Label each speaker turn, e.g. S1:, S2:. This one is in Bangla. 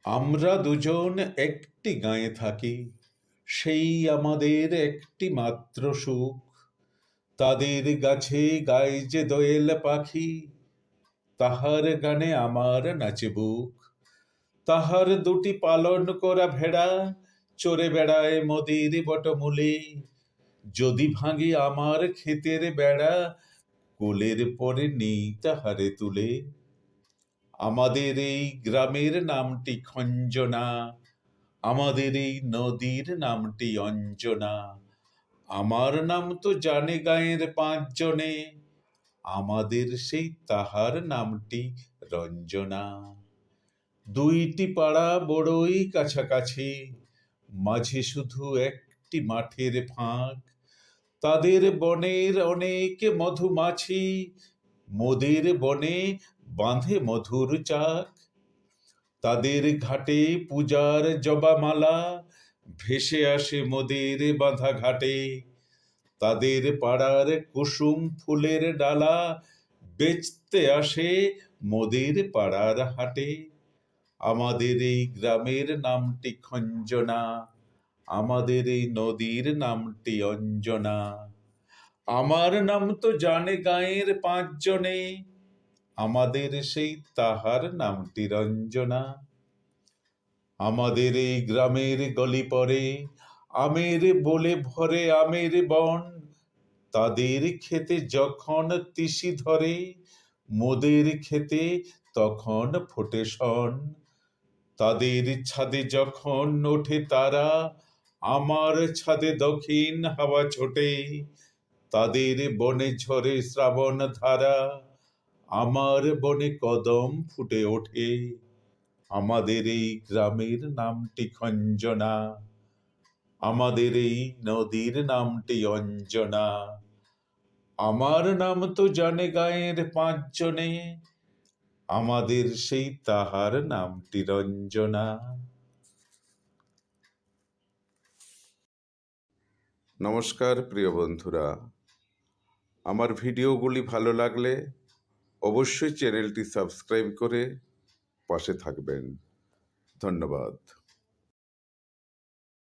S1: আমরা দুজন একটি গাঁয়ে থাকি, সেই আমাদের একটি মাত্র সুখ। তাদের গাছে গায় যে দোয়েল পাখি, তাহার গানে আমার নাচে বুক। তাহার দুটি পালন করা ভেড়া চড়ে বেড়ায় মোদের বটমূলে। যদি ভাঙি আমার ক্ষেতের বেড়া, কোলের পরে নেই তাহারে তুলে। আমাদের এই গ্রামের নামটি খঞ্জনা, আমাদের এই নদীর নামটি অঞ্জনা। আমার নাম তো জানে গাঁয়ের 5 জনে, আমাদের সেই তাহার নামটি রঞ্জনা। দুইটি পাড়া বড়ই কাছাকাছি, মাঝে শুধু একটি মাঠের ফাঁক। তাদের বনের অনেক মধুমাছি, মোদের বনে বাঁধে মধুর চাক। তাদের ঘাটে পূজার জবামালা ভেসে আসে মোদের বাঁধা ঘাটে। তাদের পাড়ার কুসুম ফুলের ডালা বেচতে আসে মোদের পাড়ার হাটে। আমাদের এই গ্রামের নামটি খঞ্জনা, আমাদের এই নদীর নামটি অঞ্জনা। আমার নাম তো জানে গাঁয়ের 5 জনে, আমাদের সেই তাহার নামটি রঞ্জনা। আমাদের এই গ্রামের গলি পরে আমের বলে ভরে আমের বন। তাদের খেতে যখন তিসি ধরে, মোদের খেতে তখন ফোটে শন। তাদের ছাদে যখন ওঠে তারা, আমার ছাদে দক্ষিণ হাওয়া ছোটে। তাদের বনে ঝরে শ্রাবণ ধারা, আমার বনে কদম ফুটে ওঠে। আমাদের এই গ্রামের নামটি খঞ্জনা, আমাদের এই নদীর নামটি অঞ্জনা। আমার নাম তো জানে গাঁয়ের 5 জনে, আমাদের সেই তাহার নামটি রঞ্জনা। নমস্কার প্রিয় বন্ধুরা, আমার ভিডিওগুলি ভালো লাগলে অবশ্যই চ্যানেলটি সাবস্ক্রাইব করে পাশে থাকবেন। ধন্যবাদ।